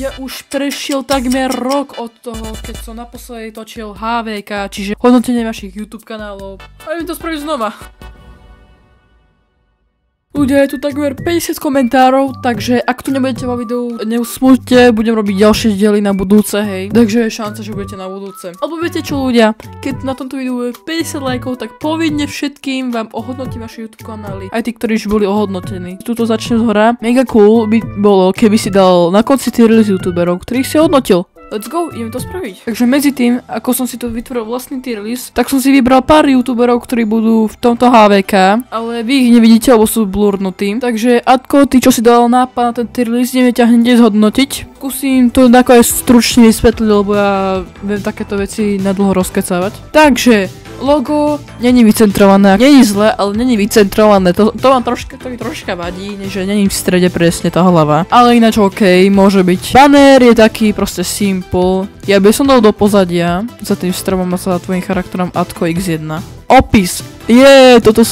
Je už prešiel takmer rok od toho, keď som naposledy točil HVK, čiže hodnotenie vašich YouTube kanálov. A idem to spraviť znova. Ľudia, je tu takmer 50 komentárov, takže ak tu nebudete vo videu, neusmúťte, budem robiť ďalšie diely na budúce, hej. Takže je šanca, že budete na budúce. Alebo viete čo ľudia, keď na tomto videu je 50 lajkov, tak povinne všetkým vám ohodnotím vaše YouTube kanály. Aj tí, ktorí už boli ohodnotení. Tuto začnem zhora. Mega cool by bolo, keby si dal na konci tier list youtuberov, ktorých si hodnotil. Let's go, ideme to spraviť. Takže medzi tým, ako som si to vytvoril vlastný tier list, tak som si vybral pár youtuberov, ktorí budú v tomto HVK, ale vy ich nevidíte, lebo sú blurnutí. Takže Adko, ty čo si dal nápad na ten tier list, ideme ťa hneď zhodnotiť. Skúsim to aj stručne vysvetliť, lebo ja viem takéto veci nadlho rozkecávať. Takže logo není vycentrované, není zle, ale není vycentrované, to mi troška vadí, že není v strede presne tá hlava. Ale ináč OK, môže byť. Banner je taký proste simple, ja by som dal do pozadia, za tým stromom a za tvojim charakterom Adko X1. Opis. Toto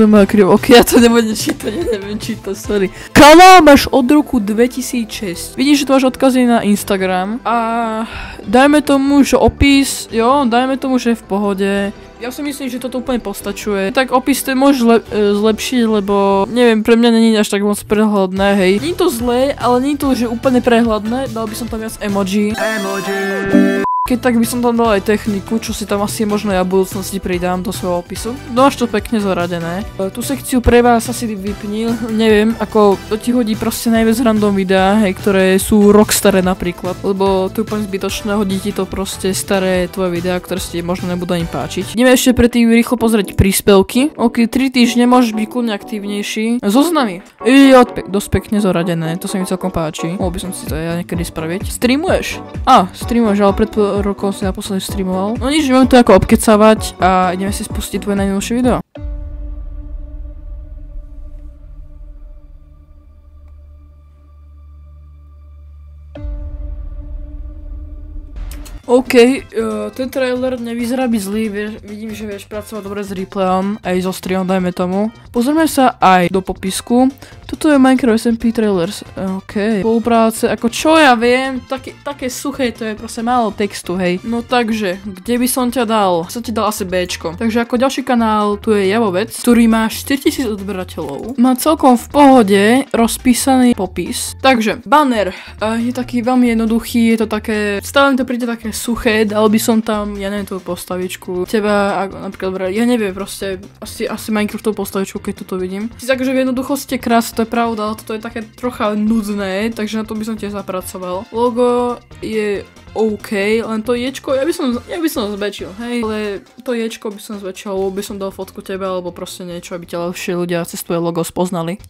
je moja krivo. Ok, ja to nebudem čítať, ja neviem čítať, sorry. Kanál máš od roku 2006. Vidíš, že to máš odkazy na Instagram. A dajme tomu, že opis, dajme tomu, že je v pohode. Ja si myslím, že toto úplne postačuje. Tak opis to môžeš zlepšiť, lebo neviem, pre mňa není až tak moc prehľadné, hej. Nie je to zlé, ale nie je to, že úplne prehľadné. Dal by som tam viac emoji. Keď tak by som tam dal aj techniku, čo si tam asi možno ja v budúcnosti pridám do svojho opisu. No až to pekne zoradené. Tú sekciu pre vás asi vypnil, neviem, ako to ti hodí proste najviac random videá, hej, ktoré sú rok staré napríklad. Lebo to je úplne zbytočné, hodí ti to proste staré tvoje videá, ktoré si možno nebudú ani páčiť. Ideme ešte predtým rýchlo pozrieť príspevky. Ok, 3 týždne môžeš byť kľudne aktívnejší. Zoznamy. Dosť pekne zoradené, to sa mi celkom páči. Mohol by som si to ja niekedy spraviť. Streamuješ? Streamuješ, ale pred rokov si naposledy streamoval. No nič, ideme to ako obkecávať a ideme si spustiť tvoje najnovšie video. OK, ten trailer nevyzerá byť zlý, vidím, že vieš pracovať dobre s replayom, aj so streamom, dajme tomu. Pozrieme sa aj do popisku. Toto je Minecraft SMP trailers, OK. Spolupráce, ako čo ja viem, také suché, to je proste málo textu, hej. No takže, kde by som ťa dal? Som ti dal asi Bčko. Takže ako ďalší kanál, tu je Javovec, ktorý má 4000 odberateľov. Má celkom v pohode rozpísaný popis. Takže, banner je taký veľmi jednoduchý, je to také, stále mi to príde také suché, dal by som tam, ja neviem, tú postavičku. Teba, napríklad, ja neviem, proste, asi Minecraftovú postavičku, keď toto vidím. Takže v jednoduchosti je krásne, to je pravda, ale toto je také trocha nudné, takže na to by som tiež zapracoval. Logo je OK, len to ječko, ja by som zväčšil, hej, ale to ječko by som zväčšil, alebo by som dal fotku teba, alebo proste niečo, aby ťa lepšie ľudia cez tvoje logo spoznali.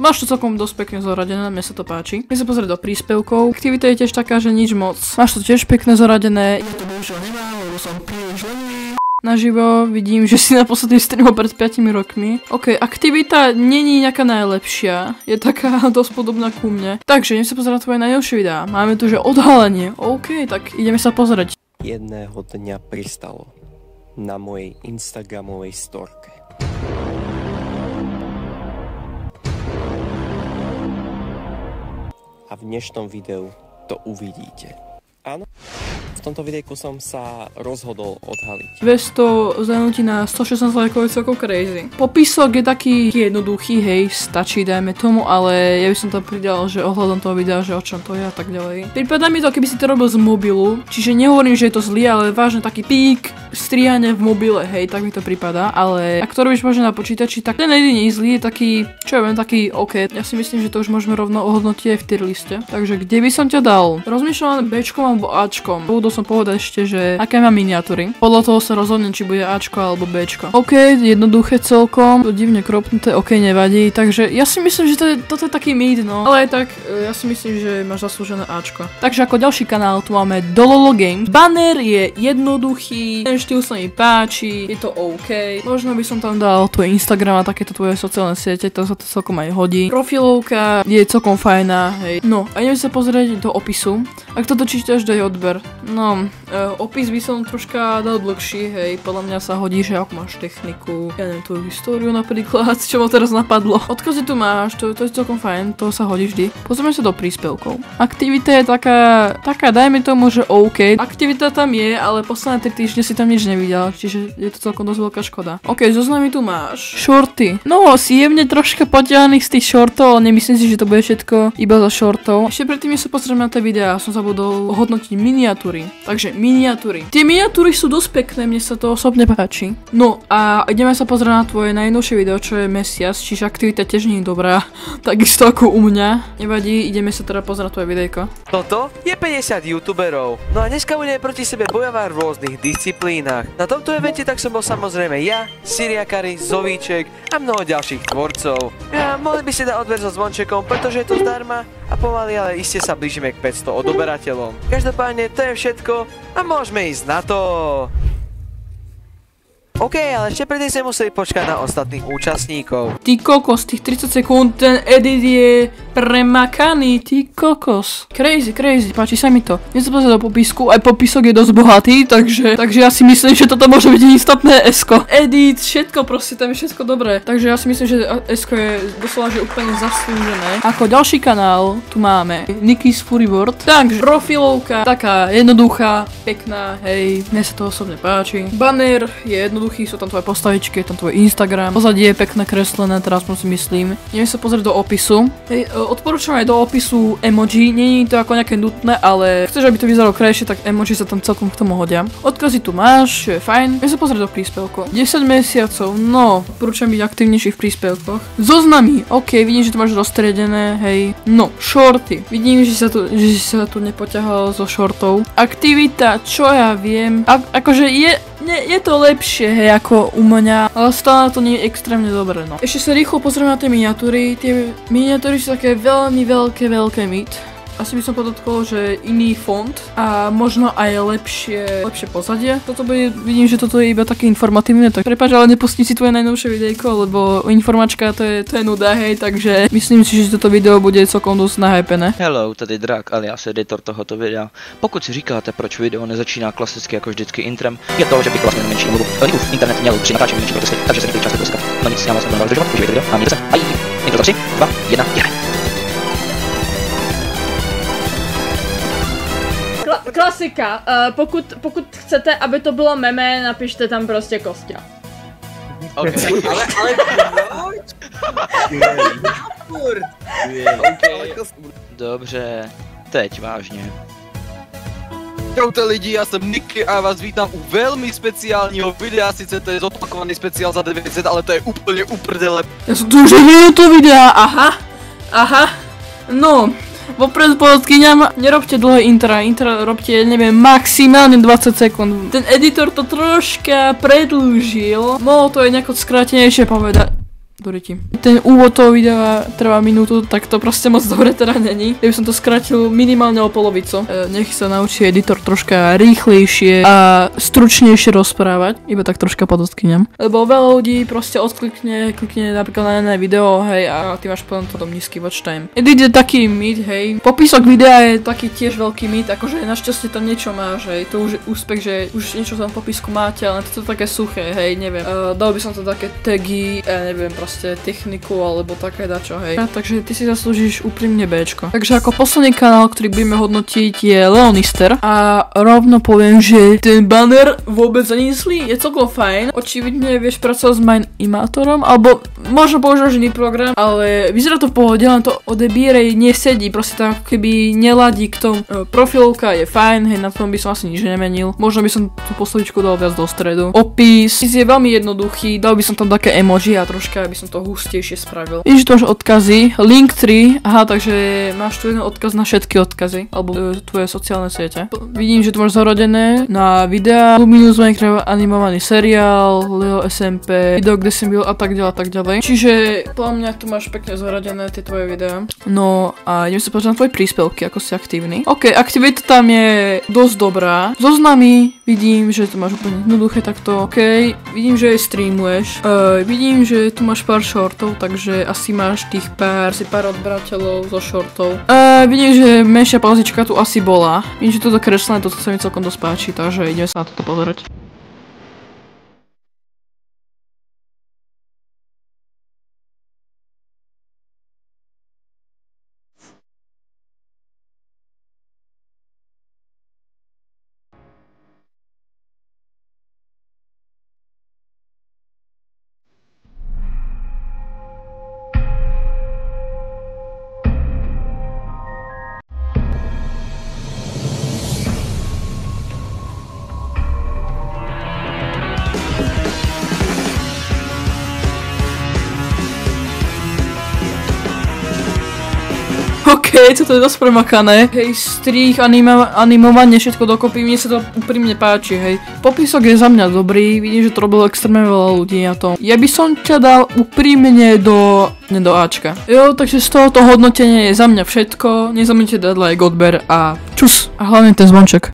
Máš to celkom dosť pekne zoradené, mne sa to páči. Keď sa pozrieť do príspevkov, aktivita je tiež taká, že nič moc. Máš to tiež pekne zoradené. Ja to bohužiaľ nemám, lebo som príliš lenivý. Naživo vidím, že si naposledy streamoval pred 5 rokmi. OK, aktivita není nejaká najlepšia. Je taká dosť podobná ku mne. Takže idem sa pozerať na tvoje najnovšie videá. Máme tu, že odhalenie. OK, tak ideme sa pozrieť. Jedného dňa pristalo na mojej Instagramovej storke. A v dnešnom videu to uvidíte. Áno, v tomto videjku som sa rozhodol odhaliť. 200 zahľadnutí na 116 lajkov je celkom crazy. Popisok je taký jednoduchý, hej, stačí, dajme tomu, ale ja by som tam pridal, že ohľadom toho videa, že o čom to je a tak ďalej. Prípadá mi to, keby si to robil z mobilu, čiže nehovorím, že je to zlý, ale vážne taký pík, strihanie v mobile, hej, tak mi to prípada, ale ak to robíš možno na počítači, tak ten jediný zlý je taký, čo ja viem, taký OK. Ja si myslím, že to už môžeme rovno ohodnotiť aj v tier liste. Takže kde by som ťa dal? Rozmýšľam Bčkom alebo Ačkom. Budú som povedať ešte, že aké mám miniatúry. Podľa toho sa rozhodnem, či bude Ačko alebo Bčko. OK, jednoduché celkom, to divne kropnuté, OK, nevadí. Takže ja si myslím, že toto je taký mid, no. Ale aj tak, ja si myslím, že máš zaslúžené Ačko. Takže ako ďalší kanál tu máme Dololo Games. Banner je jednoduchý, ten štýl sa mi páči, je to OK. Možno by som tam dal tvoj Instagram a takéto tvoje sociálne siete, to sa to celkom aj hodí. Profilovka je celkom fajná, hej. No, a ideme sa pozrieť do opisu. Ak toto čítaš, daj odber. No, opis by som troška dal dlhší, hej, podľa mňa sa hodí, že ak máš techniku, ja neviem, tvoju históriu napríklad, čo ma teraz napadlo. Odkazy tu máš, to je celkom fajn, to sa hodí vždy. Pozrieme sa do príspevkov. Aktivita je taká, dajme tomu, že OK. Aktivita tam je, ale posledné 3 týždne si tam nič nevidel, čiže je to celkom dosť veľká škoda. OK, zoznamy tu máš. Shorty. No, si jemne troška potiahaných z tých shortov, ale nemyslím si, že to bude všetko iba za shortov. Ešte predtým, než sa pozrieme na tie videá, som zabudol hodnotiť miniatúry. Takže miniatúry. Tie miniatúry sú dosť pekné, mne sa to osobne páči. No a ideme sa pozrieť na tvoje najnovšie video, čo je mesiac, čiže aktivita tiež nie je dobrá. Takisto ako u mňa. Nevadí, ideme sa teda pozrieť na tvoje videjko. Toto je 50 youtuberov. No a dneska budeme proti sebe bojovať v rôznych disciplínach. Na tomto evente tak som bol samozrejme ja, Syriakari, Zovíček a mnoho ďalších tvorcov. Ja, mohli by si dať odber so zvončekom, pretože je to zdarma a pomaly, ale iste sa blížime k 500 odoberateľom. Každopádne to je všetko a môžeme ísť na to. OK, ale ešte predtým sme museli počkať na ostatných účastníkov. Ty kokos, tých 30 sekúnd, ten edit je premakaný, ty kokos. Crazy, páči sa mi to. Nezapozrieť do popisku, aj popisok je dosť bohatý, takže ja si myslím, že toto môže byť instantné esko. Edit, všetko proste, tam je všetko dobré. Takže ja si myslím, že esko je doslova, že úplne zaslúžené. Ako ďalší kanál, tu máme Nikki's Fury World. Takže profilovka, taká jednoduchá, pekná, hej, mne sa to osobne páči. Banner je jednoduchý. Sú tam tvoje postavičky, je tam tvoj Instagram. Pozadie je pekné kreslené, teraz si myslím. Ideme sa pozrieť do opisu. Hej, odporúčam aj do opisu emoji. Nie je to ako nejaké nutné, ale chceš, aby to vyzeralo krajšie, tak emoji sa tam celkom k tomu hodia. Odkazy tu máš, čo je fajn. Ideme sa pozrieť do príspevkov. 10 mesiacov, no, odporúčam byť aktívnejší v príspevkoch. Zoznamy, OK, vidím, že to máš roztriedené, hej. No, shorty. Vidím, že sa tu nepoťahalo zo shortov. Aktivita, čo ja viem. Akože je to lepšie, hej, ako u mňa, ale stále to nie je extrémne dobré, no. Ešte sa rýchlo pozrieme na tie miniatúry. Tie miniatúry sú také veľmi veľké myt. Asi by som podotkol, že iný font a možno aj lepšie pozadie. Vidím, že toto je iba také informatívne, tak prepáč, ale nepustím si tvoje najnovšie videjko, lebo informačka to je nuda, hej, takže myslím si, že toto video bude celkom dosť nahypené. Hello, tady Drak alias editor tohoto videa. Pokud si říkáte, proč video nezačíná klasicky jako vždycky intrem, je to, že bych vlastně menší mluvu. Internet měl při natáčení menší protesty, takže se některý čas protestka. No nic, já vás nebudu zdržovat, užívejte video a mějte se. Aj, intro 3, 2, 1, jdeme. Klasika, pokud chcete, aby to bylo meme, napište tam prostě Kostia. Okay. Dobře, teď vážně. Čaute lidi, já jsem Nicky a já vás vítám u velmi speciálního videa, sice to je zopakovaný speciál za 900, ale to je úplně uprdele. Já jsem tu už neviděl to videa, aha, no. Vopred podotkyňam, nerobte dlhé intro robte, neviem, maximálne 20 sekúnd. Ten editor to troška predĺžil, mohol to aj nejako skrátenejšie povedať. Doriti. Ten úvod toho videa trvá minútu, tak to proste moc dobre teda není. Ja by som to skrátil minimálne o polovicu. Nech sa naučí editor troška rýchlejšie a stručnejšie rozprávať. Iba tak troška podotkyňam. Lebo veľa ľudí proste klikne napríklad na jedné video, hej, a ty máš potom to nízky watch time. Edit je taký mýt, hej. Popisok videa je taký tiež veľký mýt, akože našťastie tam niečo máš, hej. To už je úspech, že už niečo tam v popisku máte, ale to je také suché, hej, neviem. Dal by som to také tagy, neviem, proste techniku alebo také dačo, hej. Takže ty si zaslúžiš úprimne Bčko. Takže ako posledný kanál, ktorý budeme hodnotiť, je Leonister a rovno poviem, že ten banner vôbec ani zlý, je celkom fajn. Očividne vieš pracovať s Minimátorom, alebo možno používaš iný program, ale vyzerá to v pohode, len to odebírej nesedí, proste tam keby neladí k tomu. Profilovka je fajn, hej, na tom by som asi nič nemenil. Možno by som tú postavičku dal viac do stredu. Opis je veľmi jednoduchý, dal by som tam také emoji a troška by som to hustejšie spravil. Vidíš, tu máš odkazy, Linktree, aha, takže máš tu jeden odkaz na všetky odkazy, alebo tvoje sociálne siete. Vidím, že tu máš zaradené na videa, Luminous Minecraft animovaný seriál, Leo SMP, video, kde som byl a tak ďalej. Čiže podľa mňa tu máš pekne zaradené tie tvoje videá. No a idem sa pozrieť na tvoje príspevky, ako si aktívny. OK, aktivita tam je dosť dobrá. Zoznamy, vidím, že to máš úplne jednoduché takto. OK, vidím, že aj streamuješ. Vidím, že tu máš pár shortov, takže asi máš tých pár odberateľov zo shortov. Vidím, že menšia pauzička tu asi bola. Vidím, že toto kreslené, to sa mi celkom dosť páči, takže ideme sa na toto pozerať. OK, toto je dosť premakané. Hej, strih, animovanie, všetko dokopy, mne sa to úprimne páči, hej. Popisok je za mňa dobrý, vidím, že to robilo extrémne veľa ľudí na tom. Ja by som ťa dal úprimne do Ačka. Jo, takže z tohoto hodnotenia je za mňa všetko. Nezabudnite dať like, odber a čus. A hlavne ten zvonček.